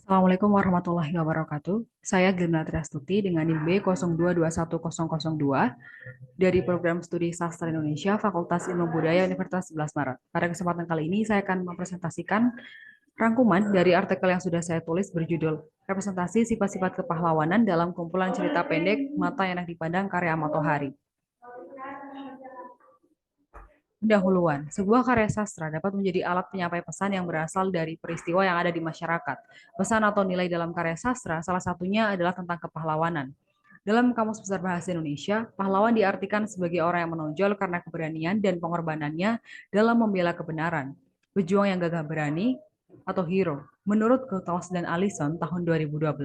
Assalamualaikum warahmatullahi wabarakatuh. Saya Gilna Triastuti dengan NIM B02210002 dari Program Studi Sastra Indonesia Fakultas Ilmu Budaya Universitas 11 Maret. Pada kesempatan kali ini saya akan mempresentasikan rangkuman dari artikel yang sudah saya tulis berjudul Representasi Sifat-Sifat Kepahlawanan dalam Kumpulan Cerita Pendek Mata Enak Dipandang karya Matahari. Pendahuluan, sebuah karya sastra dapat menjadi alat penyampai pesan yang berasal dari peristiwa yang ada di masyarakat. Pesan atau nilai dalam karya sastra salah satunya adalah tentang kepahlawanan. Dalam Kamus Besar Bahasa Indonesia, pahlawan diartikan sebagai orang yang menonjol karena keberanian dan pengorbanannya dalam membela kebenaran. Pejuang yang gagah berani atau hero. Menurut Goethals dan Allison tahun 2012,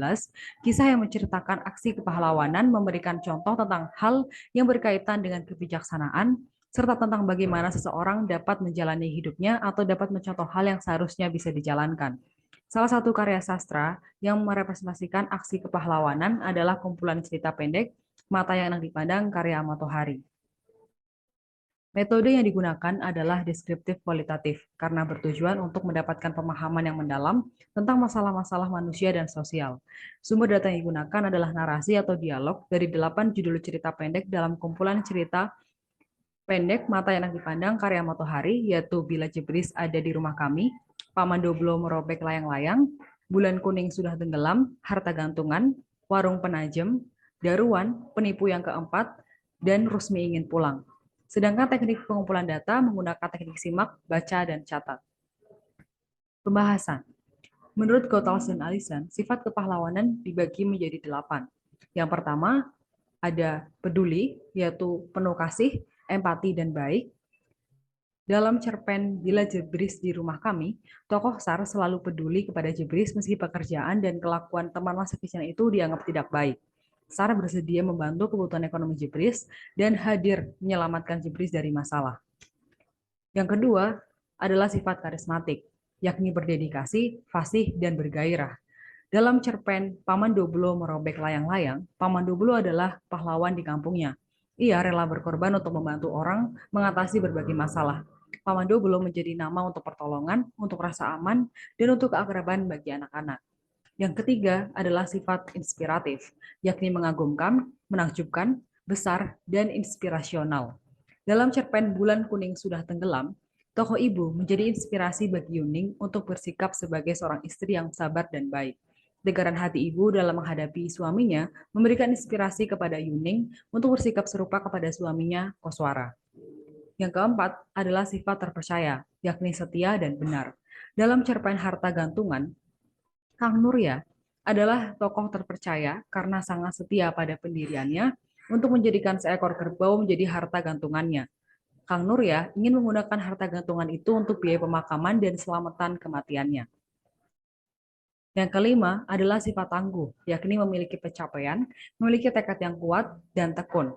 kisah yang menceritakan aksi kepahlawanan memberikan contoh tentang hal yang berkaitan dengan kebijaksanaan, serta tentang bagaimana seseorang dapat menjalani hidupnya atau dapat mencontoh hal yang seharusnya bisa dijalankan. Salah satu karya sastra yang merepresentasikan aksi kepahlawanan adalah kumpulan cerita pendek Mata yang Enak Dipandang karya Matahari. Metode yang digunakan adalah deskriptif kualitatif karena bertujuan untuk mendapatkan pemahaman yang mendalam tentang masalah-masalah manusia dan sosial. Sumber data yang digunakan adalah narasi atau dialog dari 8 judul cerita pendek dalam kumpulan cerita pendek Mata yang Enak Dipandang karya Matahari, yaitu Bila Jebris Ada di Rumah Kami, Paman Doblo Merobek Layang-Layang, Bulan Kuning Sudah Tenggelam, Harta Gantungan, Warung Penajem, Daruan, Penipu yang Keempat, dan Rusmi Ingin Pulang. Sedangkan teknik pengumpulan data menggunakan teknik simak, baca, dan catat. Pembahasan. Menurut Goethals dan Allison, sifat kepahlawanan dibagi menjadi 8. Yang pertama, ada peduli, yaitu penuh kasih, empati, dan baik. Dalam cerpen Bila Jebris di Rumah Kami, tokoh Sar selalu peduli kepada Jebris meski pekerjaan dan kelakuan teman masa kecilnya itu dianggap tidak baik. Sar bersedia membantu kebutuhan ekonomi Jebris dan hadir menyelamatkan Jebris dari masalah. Yang kedua adalah sifat karismatik, yakni berdedikasi, fasih, dan bergairah. Dalam cerpen Paman Doblo Merobek Layang-Layang, Paman Doblo adalah pahlawan di kampungnya. Ia rela berkorban untuk membantu orang mengatasi berbagai masalah. Paman Doblo menjadi nama untuk pertolongan, untuk rasa aman, dan untuk keakraban bagi anak-anak. Yang ketiga adalah sifat inspiratif, yakni mengagumkan, menakjubkan, besar, dan inspirasional. Dalam cerpen Bulan Kuning Sudah Tenggelam, tokoh ibu menjadi inspirasi bagi Yuning untuk bersikap sebagai seorang istri yang sabar dan baik. Tegaran hati ibu dalam menghadapi suaminya memberikan inspirasi kepada Yuning untuk bersikap serupa kepada suaminya, Koswara. Yang keempat adalah sifat terpercaya, yakni setia dan benar. Dalam cerpen Harta Gantungan, Kang Nurya adalah tokoh terpercaya karena sangat setia pada pendiriannya untuk menjadikan seekor kerbau menjadi harta gantungannya. Kang Nurya ingin menggunakan harta gantungan itu untuk biaya pemakaman dan selamatan kematiannya. Yang kelima adalah sifat tangguh, yakni memiliki pencapaian, memiliki tekad yang kuat dan tekun.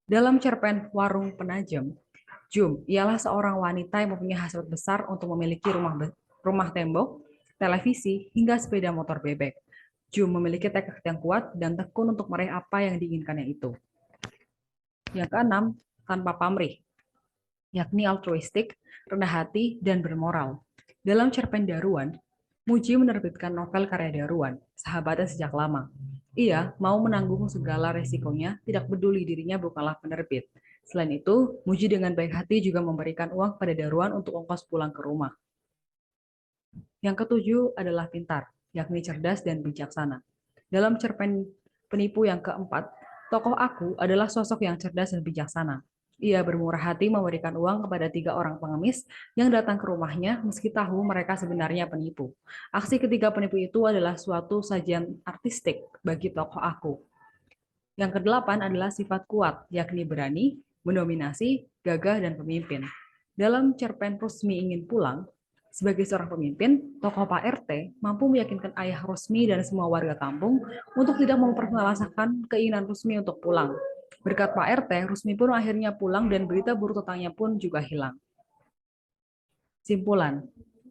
Dalam cerpen Warung Penajem, Jum ialah seorang wanita yang mempunyai hasrat besar untuk memiliki rumah tembok, televisi, hingga sepeda motor bebek. Jum memiliki tekad yang kuat dan tekun untuk meraih apa yang diinginkannya itu. Yang keenam, tanpa pamrih, yakni altruistik, rendah hati, dan bermoral. Dalam cerpen Daruan, Muji menerbitkan novel karya Daruan, sahabatnya sejak lama. Ia mau menanggung segala resikonya, tidak peduli dirinya bukanlah penerbit. Selain itu, Muji dengan baik hati juga memberikan uang pada Daruan untuk ongkos pulang ke rumah. Yang ketujuh adalah pintar, yakni cerdas dan bijaksana. Dalam cerpen Penipu yang keempat, tokoh Aku adalah sosok yang cerdas dan bijaksana. Ia bermurah hati memberikan uang kepada 3 orang pengemis yang datang ke rumahnya meski tahu mereka sebenarnya penipu. Aksi ketiga penipu itu adalah suatu sajian artistik bagi tokoh Aku. Yang kedelapan adalah sifat kuat, yakni berani, mendominasi, gagah, dan pemimpin. Dalam cerpen Rusmi Ingin Pulang, sebagai seorang pemimpin, tokoh Pak RT mampu meyakinkan ayah Rusmi dan semua warga kampung untuk tidak mempermasalahkan keinginan Rusmi untuk pulang. Berkat Pak RT, Rusmi pun akhirnya pulang dan berita buruk tentangnya pun juga hilang. Simpulan,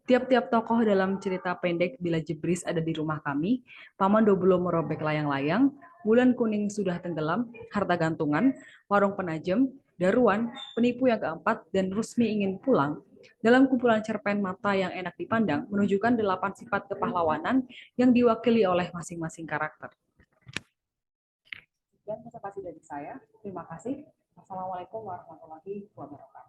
tiap-tiap tokoh dalam cerita pendek Bila Jebris Ada di Rumah Kami, Paman Doblo Merobek Layang-Layang, Bulan Kuning Sudah Tenggelam, Harta Gantungan, Warung Penajem, Daruan, penipu yang keempat, dan Rusmi ingin pulang, dalam kumpulan cerpen mata yang enak dipandang, menunjukkan 8 sifat kepahlawanan yang diwakili oleh masing-masing karakter. Dan presentasi dari saya. Terima kasih. Assalamualaikum warahmatullahi wabarakatuh.